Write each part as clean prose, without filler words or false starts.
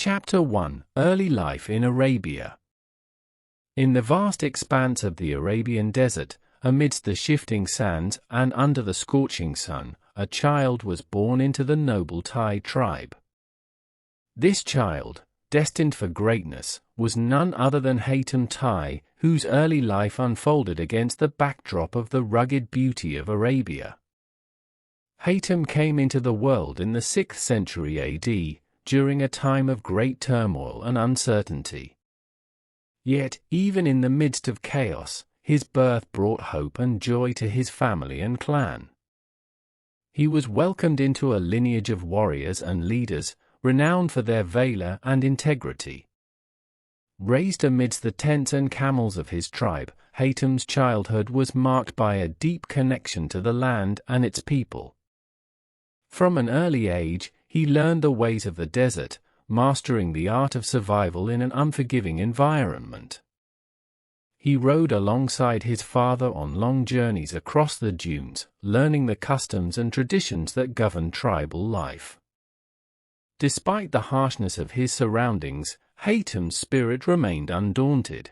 Chapter 1: Early Life in Arabia. In the vast expanse of the Arabian desert, amidst the shifting sands and under the scorching sun, a child was born into the noble Tai tribe. This child, destined for greatness, was none other than Hatem Tai, whose early life unfolded against the backdrop of the rugged beauty of Arabia. Hatem came into the world in the 6th century AD, during a time of great turmoil and uncertainty. Yet, even in the midst of chaos, his birth brought hope and joy to his family and clan. He was welcomed into a lineage of warriors and leaders, renowned for their valor and integrity. Raised amidst the tents and camels of his tribe, Hatem's childhood was marked by a deep connection to the land and its people. From an early age, he learned the ways of the desert, mastering the art of survival in an unforgiving environment. He rode alongside his father on long journeys across the dunes, learning the customs and traditions that govern tribal life. Despite the harshness of his surroundings, Hatem's spirit remained undaunted.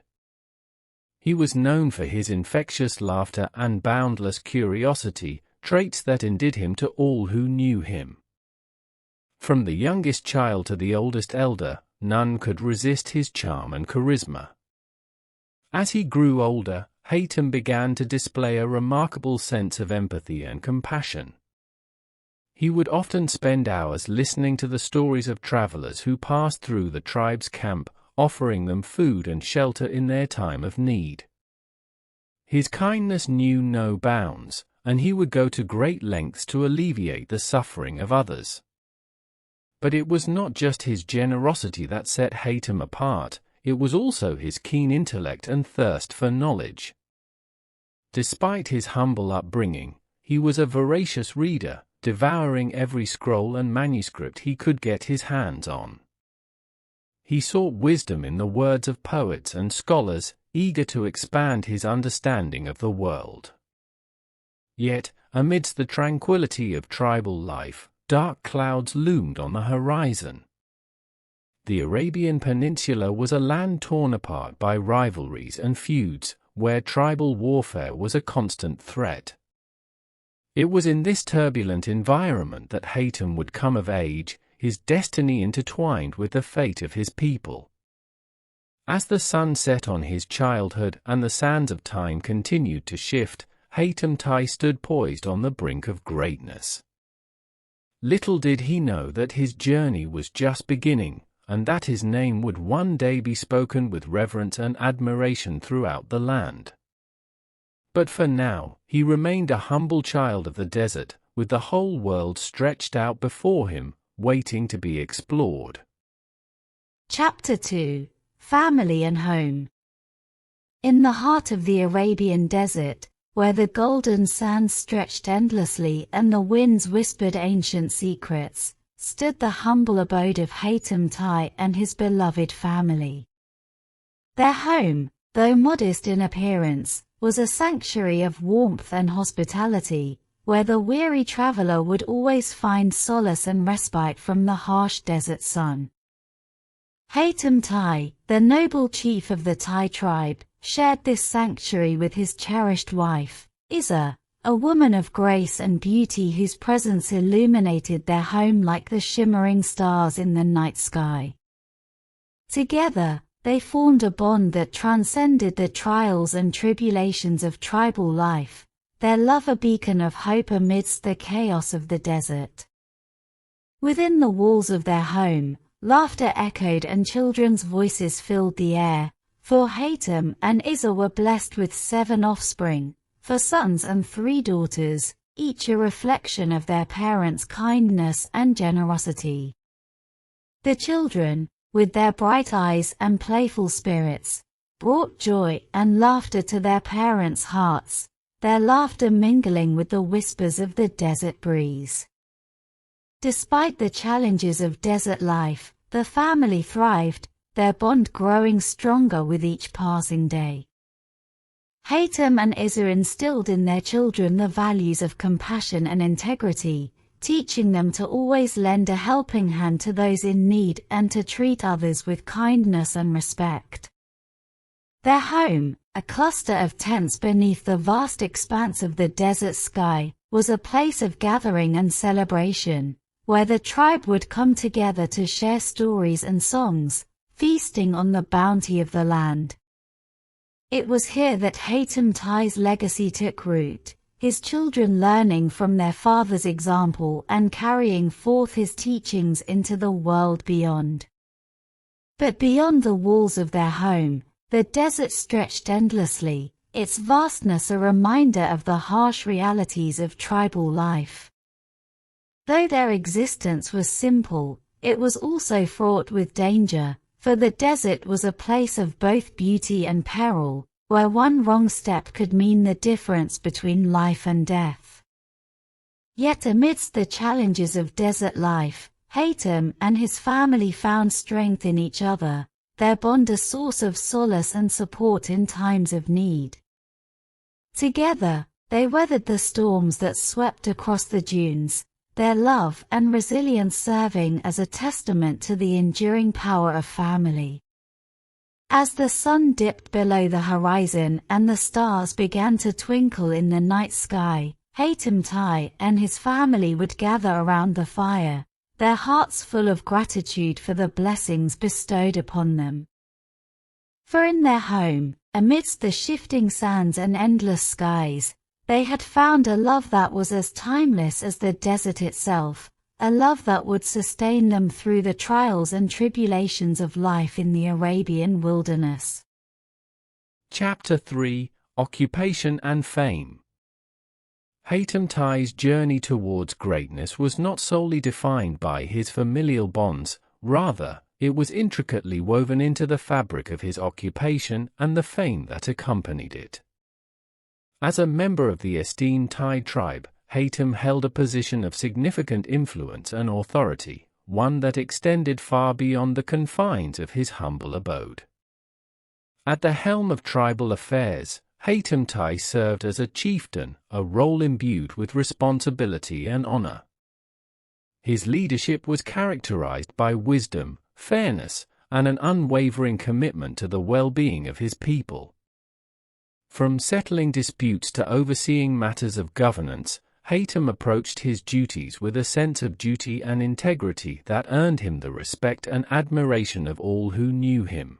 He was known for his infectious laughter and boundless curiosity, traits that endeared him to all who knew him. From the youngest child to the oldest elder, none could resist his charm and charisma. As he grew older, Hatem began to display a remarkable sense of empathy and compassion. He would often spend hours listening to the stories of travelers who passed through the tribe's camp, offering them food and shelter in their time of need. His kindness knew no bounds, and he would go to great lengths to alleviate the suffering of others. But it was not just his generosity that set Hatem apart, it was also his keen intellect and thirst for knowledge. Despite his humble upbringing, he was a voracious reader, devouring every scroll and manuscript he could get his hands on. He sought wisdom in the words of poets and scholars, eager to expand his understanding of the world. Yet, amidst the tranquility of tribal life, dark clouds loomed on the horizon. The Arabian Peninsula was a land torn apart by rivalries and feuds, where tribal warfare was a constant threat. It was in this turbulent environment that Hatem would come of age, his destiny intertwined with the fate of his people. As the sun set on his childhood and the sands of time continued to shift, Hatem Tai stood poised on the brink of greatness. Little did he know that his journey was just beginning, and that his name would one day be spoken with reverence and admiration throughout the land. But for now, he remained a humble child of the desert, with the whole world stretched out before him, waiting to be explored. Chapter 2: Family and Home. In the heart of the Arabian desert, where the golden sands stretched endlessly and the winds whispered ancient secrets, stood the humble abode of Hatem Tai and his beloved family. Their home, though modest in appearance, was a sanctuary of warmth and hospitality, where the weary traveler would always find solace and respite from the harsh desert sun. Hatem Tai, the noble chief of the Tai tribe, shared this sanctuary with his cherished wife, Isa, a woman of grace and beauty whose presence illuminated their home like the shimmering stars in the night sky. Together, they formed a bond that transcended the trials and tribulations of tribal life, their love a beacon of hope amidst the chaos of the desert. Within the walls of their home, laughter echoed and children's voices filled the air, for Hatem and Isa were blessed with 7 offspring, 4 sons and 3 daughters, each a reflection of their parents' kindness and generosity. The children, with their bright eyes and playful spirits, brought joy and laughter to their parents' hearts, their laughter mingling with the whispers of the desert breeze. Despite the challenges of desert life, the family thrived, their bond growing stronger with each passing day. Hatem and Isa instilled in their children the values of compassion and integrity, teaching them to always lend a helping hand to those in need and to treat others with kindness and respect. Their home, a cluster of tents beneath the vast expanse of the desert sky, was a place of gathering and celebration, where the tribe would come together to share stories and songs, feasting on the bounty of the land. It was here that Hatem Tai's legacy took root, his children learning from their father's example and carrying forth his teachings into the world beyond. But beyond the walls of their home, the desert stretched endlessly, its vastness a reminder of the harsh realities of tribal life. Though their existence was simple, it was also fraught with danger, for the desert was a place of both beauty and peril, where one wrong step could mean the difference between life and death. Yet amidst the challenges of desert life, Hatem and his family found strength in each other, their bond a source of solace and support in times of need. Together, they weathered the storms that swept across the dunes, their love and resilience serving as a testament to the enduring power of family. As the sun dipped below the horizon and the stars began to twinkle in the night sky, Hatem Tai and his family would gather around the fire, their hearts full of gratitude for the blessings bestowed upon them. For in their home, amidst the shifting sands and endless skies, they had found a love that was as timeless as the desert itself, a love that would sustain them through the trials and tribulations of life in the Arabian wilderness. Chapter 3: Occupation and Fame. Hatem Tai's journey towards greatness was not solely defined by his familial bonds, rather, it was intricately woven into the fabric of his occupation and the fame that accompanied it. As a member of the esteemed Tai tribe, Hatem held a position of significant influence and authority, one that extended far beyond the confines of his humble abode. At the helm of tribal affairs, Hatem Tai served as a chieftain, a role imbued with responsibility and honor. His leadership was characterized by wisdom, fairness, and an unwavering commitment to the well-being of his people. From settling disputes to overseeing matters of governance, Hatem approached his duties with a sense of duty and integrity that earned him the respect and admiration of all who knew him.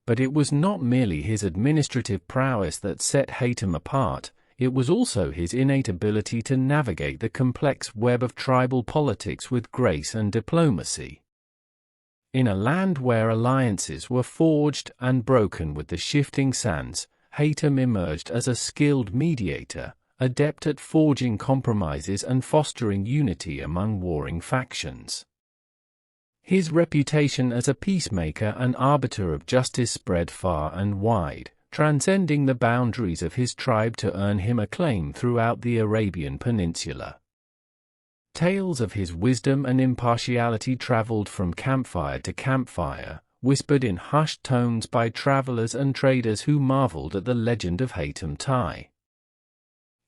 But it was not merely his administrative prowess that set Hatem apart, it was also his innate ability to navigate the complex web of tribal politics with grace and diplomacy. In a land where alliances were forged and broken with the shifting sands, Hatem emerged as a skilled mediator, adept at forging compromises and fostering unity among warring factions. His reputation as a peacemaker and arbiter of justice spread far and wide, transcending the boundaries of his tribe to earn him acclaim throughout the Arabian Peninsula. Tales of his wisdom and impartiality traveled from campfire to campfire, whispered in hushed tones by travelers and traders who marveled at the legend of Hatem Tai.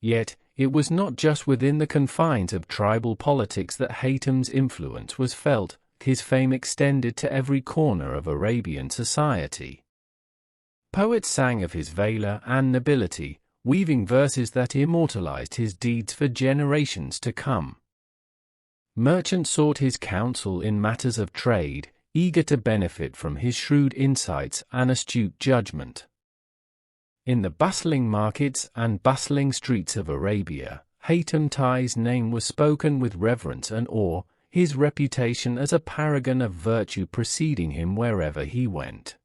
Yet, it was not just within the confines of tribal politics that Hatem's influence was felt, his fame extended to every corner of Arabian society. Poets sang of his valor and nobility, weaving verses that immortalized his deeds for generations to come. Merchants sought his counsel in matters of trade, eager to benefit from his shrewd insights and astute judgment. In the bustling markets and bustling streets of Arabia, Hatem Tai's name was spoken with reverence and awe, his reputation as a paragon of virtue preceding him wherever he went.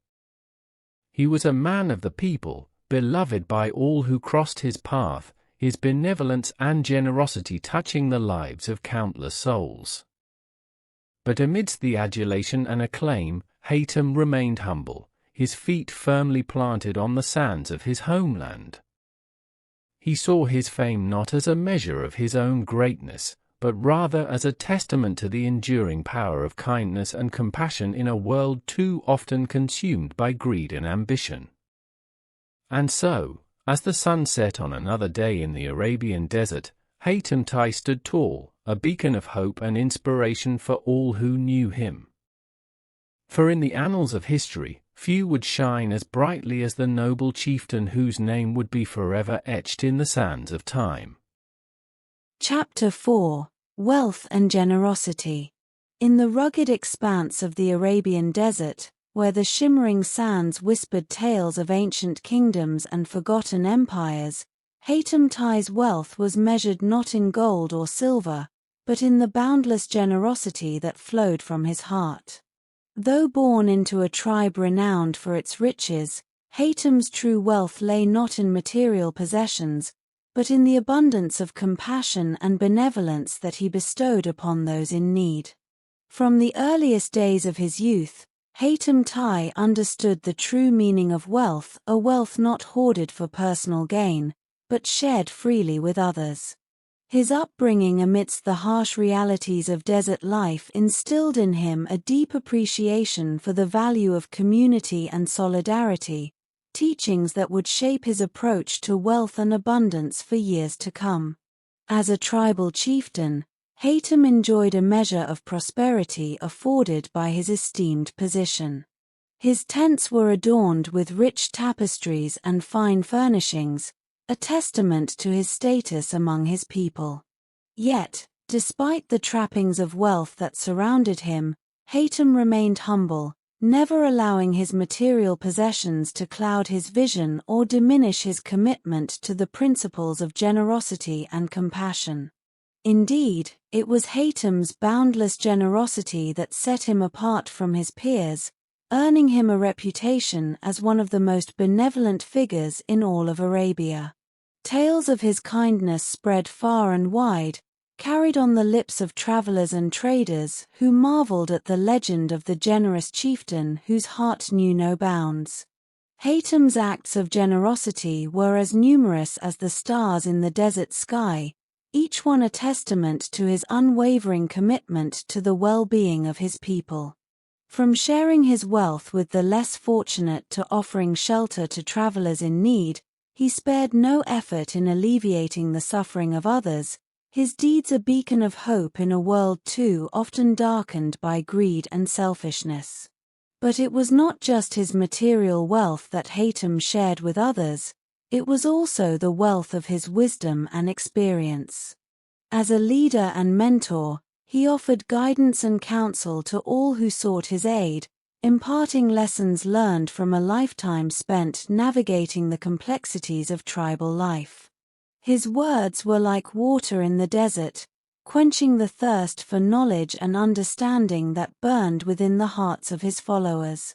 He was a man of the people, beloved by all who crossed his path, his benevolence and generosity touching the lives of countless souls. But amidst the adulation and acclaim, Hatem remained humble, his feet firmly planted on the sands of his homeland. He saw his fame not as a measure of his own greatness, but rather as a testament to the enduring power of kindness and compassion in a world too often consumed by greed and ambition. And so, as the sun set on another day in the Arabian desert, Hatem Tai stood tall, a beacon of hope and inspiration for all who knew him. For in the annals of history, few would shine as brightly as the noble chieftain whose name would be forever etched in the sands of time. Chapter 4: Wealth and Generosity. In the rugged expanse of the Arabian desert, where the shimmering sands whispered tales of ancient kingdoms and forgotten empires, Hatem Tai's wealth was measured not in gold or silver, but in the boundless generosity that flowed from his heart. Though born into a tribe renowned for its riches, Hatem's true wealth lay not in material possessions, but in the abundance of compassion and benevolence that he bestowed upon those in need. From the earliest days of his youth, Hatem Tai understood the true meaning of wealth, a wealth not hoarded for personal gain, but shared freely with others. His upbringing amidst the harsh realities of desert life instilled in him a deep appreciation for the value of community and solidarity, teachings that would shape his approach to wealth and abundance for years to come. As a tribal chieftain, Hatem enjoyed a measure of prosperity afforded by his esteemed position. His tents were adorned with rich tapestries and fine furnishings, a testament to his status among his people. Yet, despite the trappings of wealth that surrounded him, Hatem remained humble, never allowing his material possessions to cloud his vision or diminish his commitment to the principles of generosity and compassion. Indeed, it was Hatem's boundless generosity that set him apart from his peers, earning him a reputation as one of the most benevolent figures in all of Arabia. Tales of his kindness spread far and wide, carried on the lips of travelers and traders who marveled at the legend of the generous chieftain whose heart knew no bounds. Hatem's acts of generosity were as numerous as the stars in the desert sky, each one a testament to his unwavering commitment to the well-being of his people. From sharing his wealth with the less fortunate to offering shelter to travelers in need, he spared no effort in alleviating the suffering of others, his deeds a beacon of hope in a world too often darkened by greed and selfishness. But it was not just his material wealth that Hatem shared with others, it was also the wealth of his wisdom and experience. As a leader and mentor, he offered guidance and counsel to all who sought his aid, imparting lessons learned from a lifetime spent navigating the complexities of tribal life. His words were like water in the desert, quenching the thirst for knowledge and understanding that burned within the hearts of his followers.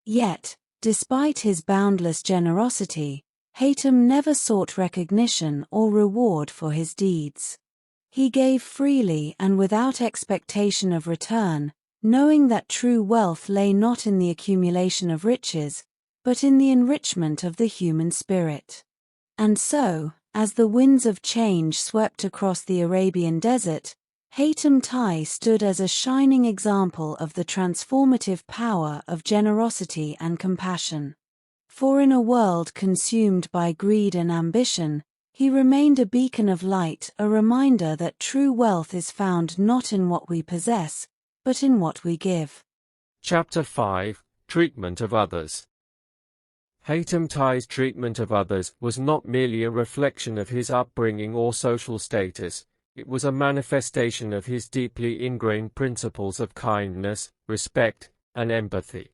Yet, despite his boundless generosity, Hatem never sought recognition or reward for his deeds. He gave freely and without expectation of return, knowing that true wealth lay not in the accumulation of riches, but in the enrichment of the human spirit. And so, as the winds of change swept across the Arabian desert, Hatem Tai stood as a shining example of the transformative power of generosity and compassion. For in a world consumed by greed and ambition, he remained a beacon of light, a reminder that true wealth is found not in what we possess, but in what we give. Chapter 5: Treatment of Others. Hatem Tai's treatment of others was not merely a reflection of his upbringing or social status, it was a manifestation of his deeply ingrained principles of kindness, respect, and empathy.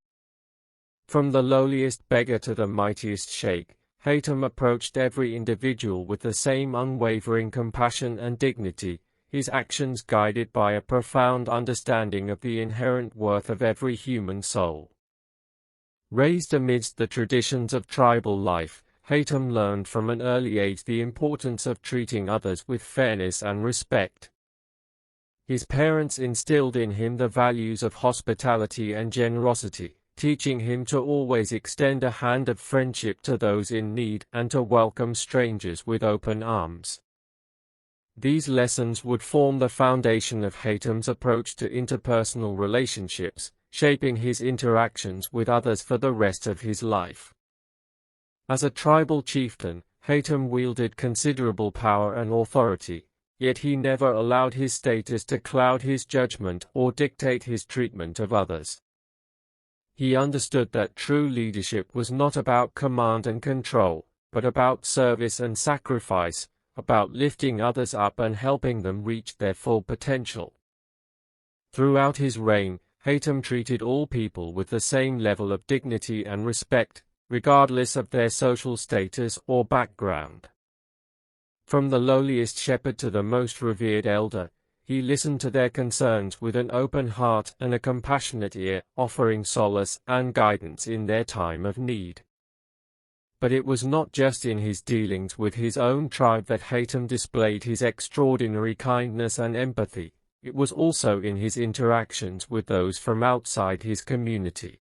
From the lowliest beggar to the mightiest sheikh, Hatem approached every individual with the same unwavering compassion and dignity, his actions guided by a profound understanding of the inherent worth of every human soul. Raised amidst the traditions of tribal life, Hatem learned from an early age the importance of treating others with fairness and respect. His parents instilled in him the values of hospitality and generosity, teaching him to always extend a hand of friendship to those in need and to welcome strangers with open arms. These lessons would form the foundation of Hatem's approach to interpersonal relationships, shaping his interactions with others for the rest of his life. As a tribal chieftain, Hatem wielded considerable power and authority, yet he never allowed his status to cloud his judgment or dictate his treatment of others. He understood that true leadership was not about command and control, but about service and sacrifice, about lifting others up and helping them reach their full potential. Throughout his reign, Hatem treated all people with the same level of dignity and respect, regardless of their social status or background. From the lowliest shepherd to the most revered elder, he listened to their concerns with an open heart and a compassionate ear, offering solace and guidance in their time of need. But it was not just in his dealings with his own tribe that Hatem displayed his extraordinary kindness and empathy. It was also in his interactions with those from outside his community.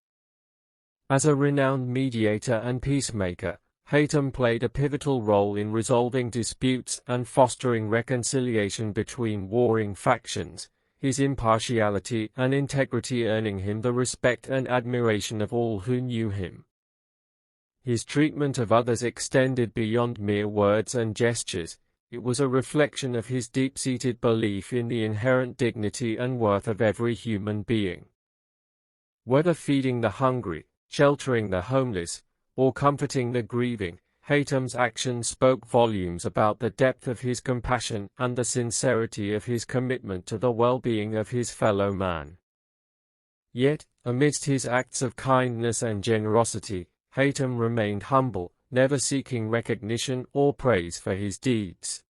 As a renowned mediator and peacemaker, Hatem played a pivotal role in resolving disputes and fostering reconciliation between warring factions, his impartiality and integrity earning him the respect and admiration of all who knew him. His treatment of others extended beyond mere words and gestures. It was a reflection of his deep-seated belief in the inherent dignity and worth of every human being. Whether feeding the hungry, sheltering the homeless, or comforting the grieving, Hatem's actions spoke volumes about the depth of his compassion and the sincerity of his commitment to the well-being of his fellow man. Yet, amidst his acts of kindness and generosity, Hatem remained humble, never seeking recognition or praise for his deeds.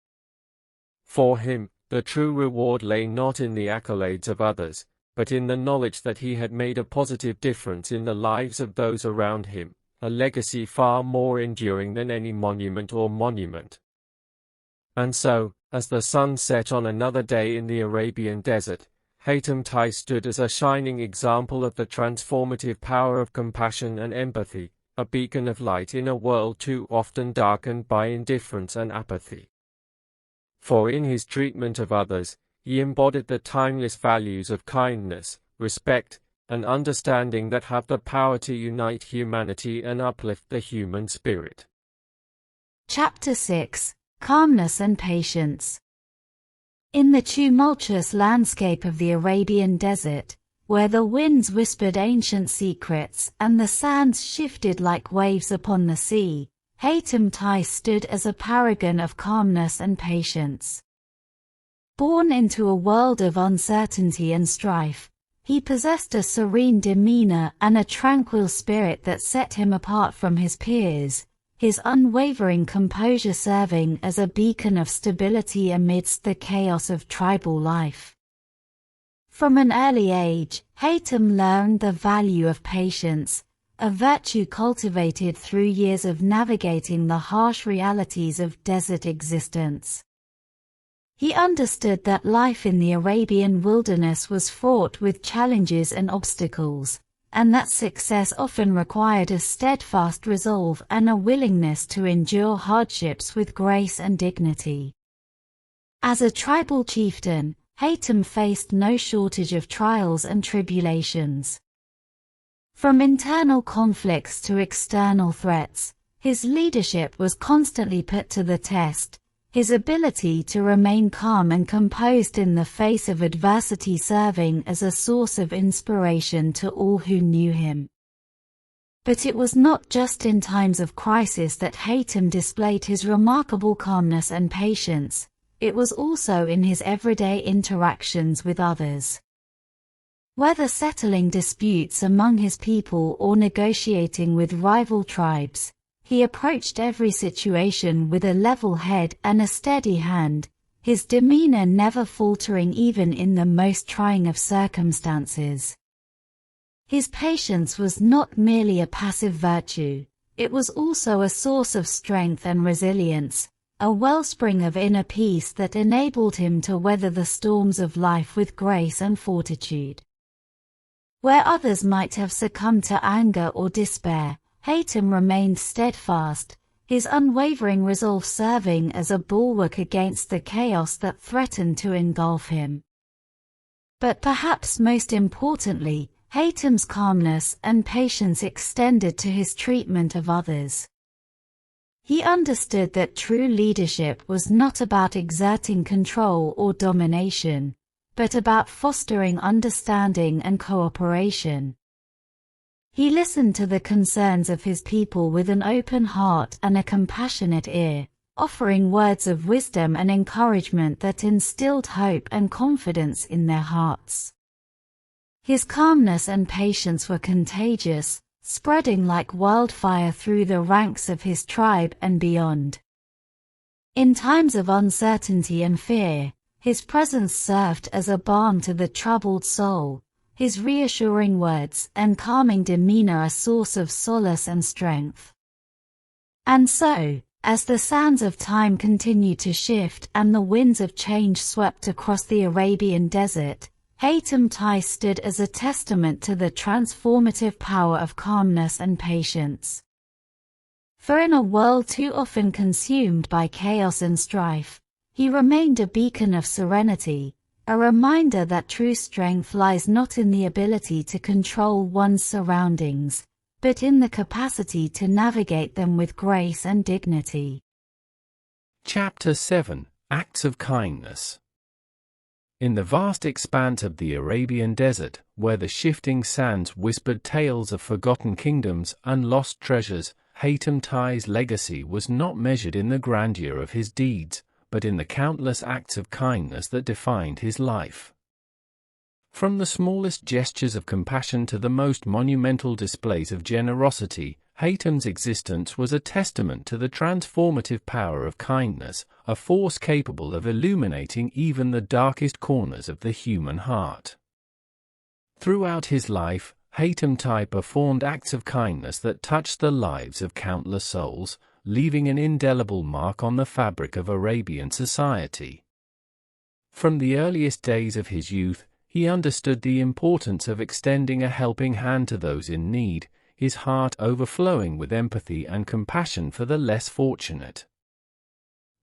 For him, the true reward lay not in the accolades of others, but in the knowledge that he had made a positive difference in the lives of those around him, a legacy far more enduring than any monument or monument. And so, as the sun set on another day in the Arabian desert, Hatem Tai stood as a shining example of the transformative power of compassion and empathy, a beacon of light in a world too often darkened by indifference and apathy. For in his treatment of others, he embodied the timeless values of kindness, respect, and understanding that have the power to unite humanity and uplift the human spirit. Chapter 6: Calmness and Patience. In the tumultuous landscape of the Arabian desert, where the winds whispered ancient secrets and the sands shifted like waves upon the sea, Hatem Tai stood as a paragon of calmness and patience. Born into a world of uncertainty and strife, he possessed a serene demeanor and a tranquil spirit that set him apart from his peers, his unwavering composure serving as a beacon of stability amidst the chaos of tribal life. From an early age, Hatem learned the value of patience, a virtue cultivated through years of navigating the harsh realities of desert existence. He understood that life in the Arabian wilderness was fraught with challenges and obstacles, and that success often required a steadfast resolve and a willingness to endure hardships with grace and dignity. As a tribal chieftain, Hatem faced no shortage of trials and tribulations. From internal conflicts to external threats, his leadership was constantly put to the test, his ability to remain calm and composed in the face of adversity serving as a source of inspiration to all who knew him. But it was not just in times of crisis that Hatem displayed his remarkable calmness and patience, it was also in his everyday interactions with others. Whether settling disputes among his people or negotiating with rival tribes, he approached every situation with a level head and a steady hand, his demeanor never faltering even in the most trying of circumstances. His patience was not merely a passive virtue, it was also a source of strength and resilience, a wellspring of inner peace that enabled him to weather the storms of life with grace and fortitude. Where others might have succumbed to anger or despair, Hatem remained steadfast, his unwavering resolve serving as a bulwark against the chaos that threatened to engulf him. But perhaps most importantly, Hatem's calmness and patience extended to his treatment of others. He understood that true leadership was not about exerting control or domination, but about fostering understanding and cooperation. He listened to the concerns of his people with an open heart and a compassionate ear, offering words of wisdom and encouragement that instilled hope and confidence in their hearts. His calmness and patience were contagious, spreading like wildfire through the ranks of his tribe and beyond. In times of uncertainty and fear, his presence served as a balm to the troubled soul, his reassuring words and calming demeanor a source of solace and strength. And so, as the sands of time continued to shift and the winds of change swept across the Arabian desert, Hatem Tai stood as a testament to the transformative power of calmness and patience. For in a world too often consumed by chaos and strife, he remained a beacon of serenity, a reminder that true strength lies not in the ability to control one's surroundings, but in the capacity to navigate them with grace and dignity. Chapter 7: Acts of Kindness. In the vast expanse of the Arabian desert, where the shifting sands whispered tales of forgotten kingdoms and lost treasures, Hatem Tai's legacy was not measured in the grandeur of his deeds, but in the countless acts of kindness that defined his life. From the smallest gestures of compassion to the most monumental displays of generosity, Hatem's existence was a testament to the transformative power of kindness, a force capable of illuminating even the darkest corners of the human heart. Throughout his life, Hatem Tai performed acts of kindness that touched the lives of countless souls, leaving an indelible mark on the fabric of Arabian society. From the earliest days of his youth, he understood the importance of extending a helping hand to those in need, his heart overflowing with empathy and compassion for the less fortunate.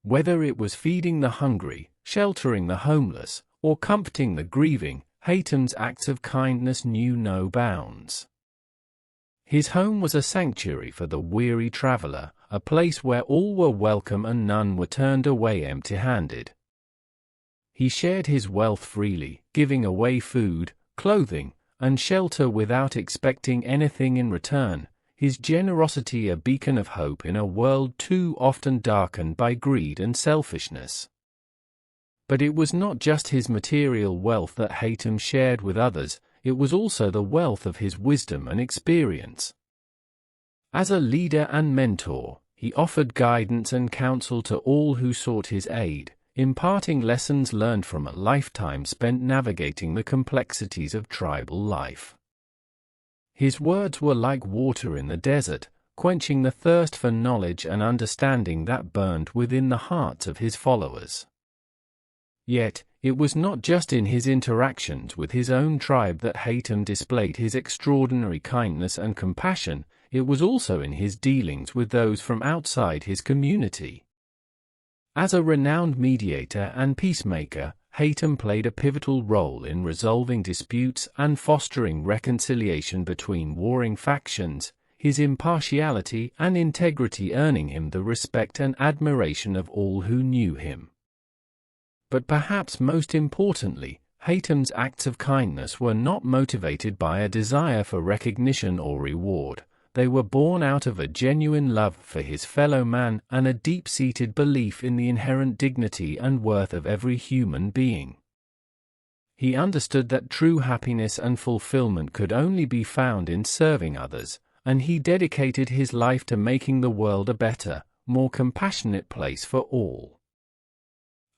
Whether it was feeding the hungry, sheltering the homeless, or comforting the grieving, Hatem's acts of kindness knew no bounds. His home was a sanctuary for the weary traveler, a place where all were welcome and none were turned away empty-handed. He shared his wealth freely, giving away food, clothing, and shelter without expecting anything in return, his generosity a beacon of hope in a world too often darkened by greed and selfishness. But it was not just his material wealth that Hatem shared with others, it was also the wealth of his wisdom and experience. As a leader and mentor, he offered guidance and counsel to all who sought his aid, imparting lessons learned from a lifetime spent navigating the complexities of tribal life. His words were like water in the desert, quenching the thirst for knowledge and understanding that burned within the hearts of his followers. Yet, it was not just in his interactions with his own tribe that Hatem displayed his extraordinary kindness and compassion, it was also in his dealings with those from outside his community. As a renowned mediator and peacemaker, Hatem played a pivotal role in resolving disputes and fostering reconciliation between warring factions, his impartiality and integrity earning him the respect and admiration of all who knew him. But perhaps most importantly, Hatem's acts of kindness were not motivated by a desire for recognition or reward. They were born out of a genuine love for his fellow man and a deep-seated belief in the inherent dignity and worth of every human being. He understood that true happiness and fulfillment could only be found in serving others, and he dedicated his life to making the world a better, more compassionate place for all.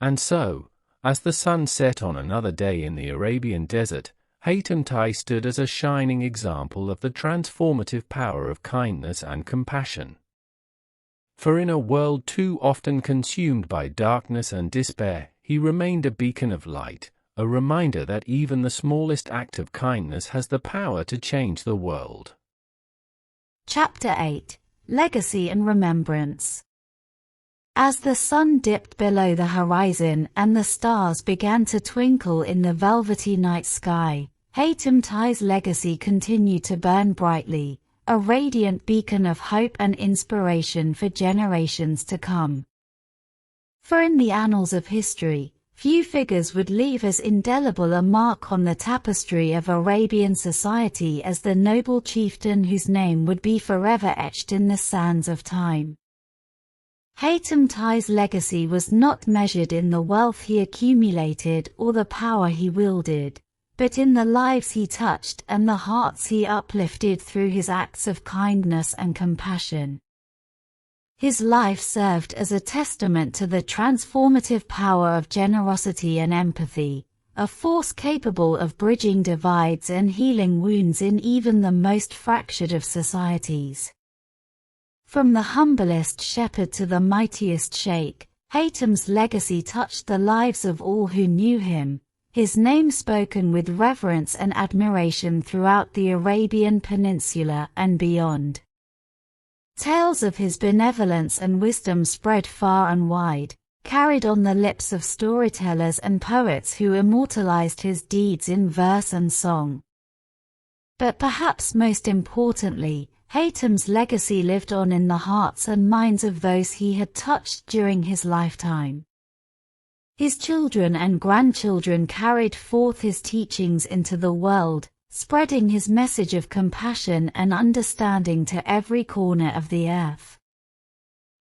And so, as the sun set on another day in the Arabian desert, Hatem Tai stood as a shining example of the transformative power of kindness and compassion. For in a world too often consumed by darkness and despair, he remained a beacon of light, a reminder that even the smallest act of kindness has the power to change the world. Chapter 8: Legacy and Remembrance. As the sun dipped below the horizon and the stars began to twinkle in the velvety night sky, Hatem Tai's legacy continued to burn brightly, a radiant beacon of hope and inspiration for generations to come. For in the annals of history, few figures would leave as indelible a mark on the tapestry of Arabian society as the noble chieftain whose name would be forever etched in the sands of time. Hatem Tai's legacy was not measured in the wealth he accumulated or the power he wielded, but in the lives he touched and the hearts he uplifted through his acts of kindness and compassion. His life served as a testament to the transformative power of generosity and empathy, a force capable of bridging divides and healing wounds in even the most fractured of societies. From the humblest shepherd to the mightiest sheikh, Hatem's legacy touched the lives of all who knew him, his name spoken with reverence and admiration throughout the Arabian Peninsula and beyond. Tales of his benevolence and wisdom spread far and wide, carried on the lips of storytellers and poets who immortalized his deeds in verse and song. But perhaps most importantly, Hatem's legacy lived on in the hearts and minds of those he had touched during his lifetime. His children and grandchildren carried forth his teachings into the world, spreading his message of compassion and understanding to every corner of the earth.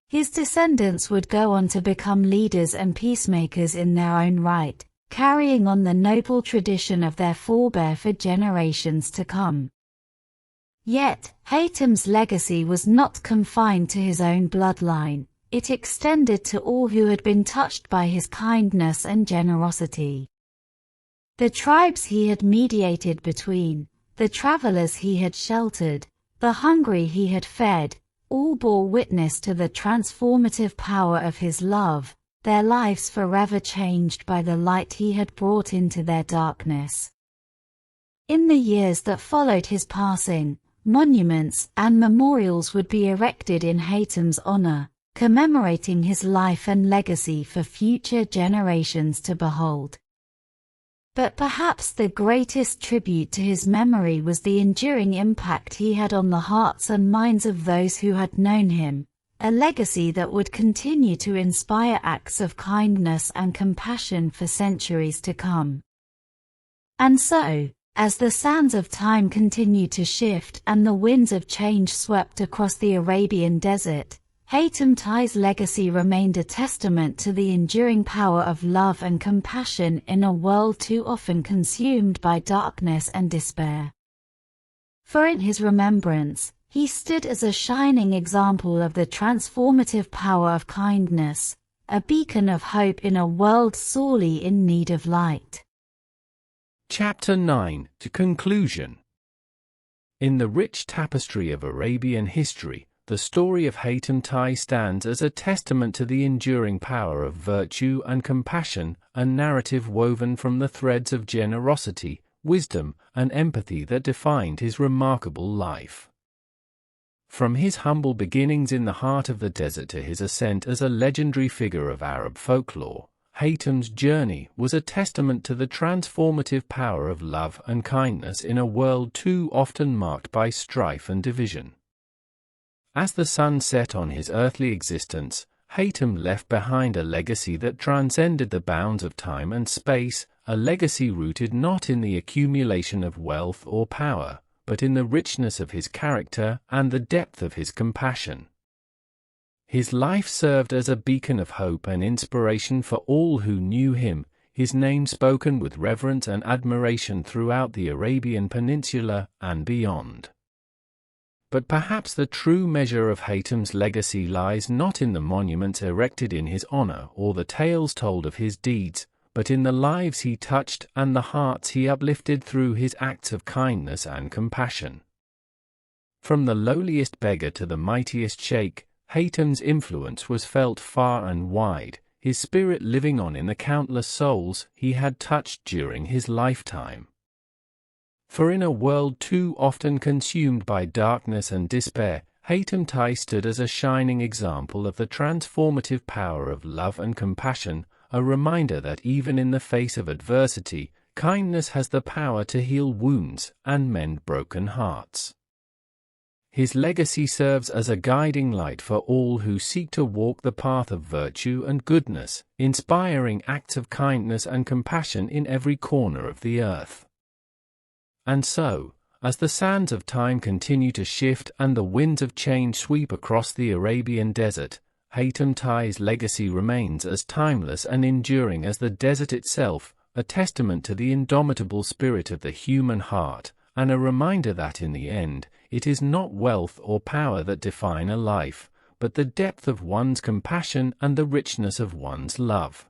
His descendants would go on to become leaders and peacemakers in their own right, carrying on the noble tradition of their forebear for generations to come. Yet, Hatem's legacy was not confined to his own bloodline, it extended to all who had been touched by his kindness and generosity. The tribes he had mediated between, the travelers he had sheltered, the hungry he had fed, all bore witness to the transformative power of his love, their lives forever changed by the light he had brought into their darkness. In the years that followed his passing, monuments and memorials would be erected in Hatem's honor, commemorating his life and legacy for future generations to behold. But perhaps the greatest tribute to his memory was the enduring impact he had on the hearts and minds of those who had known him, a legacy that would continue to inspire acts of kindness and compassion for centuries to come. And so, as the sands of time continued to shift and the winds of change swept across the Arabian desert, Hatem Tai's legacy remained a testament to the enduring power of love and compassion in a world too often consumed by darkness and despair. For in his remembrance, he stood as a shining example of the transformative power of kindness, a beacon of hope in a world sorely in need of light. Chapter 9 to Conclusion. In the rich tapestry of Arabian history, the story of Hatem Tai stands as a testament to the enduring power of virtue and compassion, a narrative woven from the threads of generosity, wisdom, and empathy that defined his remarkable life. From his humble beginnings in the heart of the desert to his ascent as a legendary figure of Arab folklore, Hatem's journey was a testament to the transformative power of love and kindness in a world too often marked by strife and division. As the sun set on his earthly existence, Hatem left behind a legacy that transcended the bounds of time and space, a legacy rooted not in the accumulation of wealth or power, but in the richness of his character and the depth of his compassion. His life served as a beacon of hope and inspiration for all who knew him, his name spoken with reverence and admiration throughout the Arabian Peninsula and beyond. But perhaps the true measure of Hatem's legacy lies not in the monuments erected in his honor or the tales told of his deeds, but in the lives he touched and the hearts he uplifted through his acts of kindness and compassion. From the lowliest beggar to the mightiest sheikh, Hatem's influence was felt far and wide, his spirit living on in the countless souls he had touched during his lifetime. For in a world too often consumed by darkness and despair, Hatem Tai stood as a shining example of the transformative power of love and compassion, a reminder that even in the face of adversity, kindness has the power to heal wounds and mend broken hearts. His legacy serves as a guiding light for all who seek to walk the path of virtue and goodness, inspiring acts of kindness and compassion in every corner of the earth. And so, as the sands of time continue to shift and the winds of change sweep across the Arabian desert, Hatem Tai's legacy remains as timeless and enduring as the desert itself, a testament to the indomitable spirit of the human heart, and a reminder that in the end, it is not wealth or power that define a life, but the depth of one's compassion and the richness of one's love.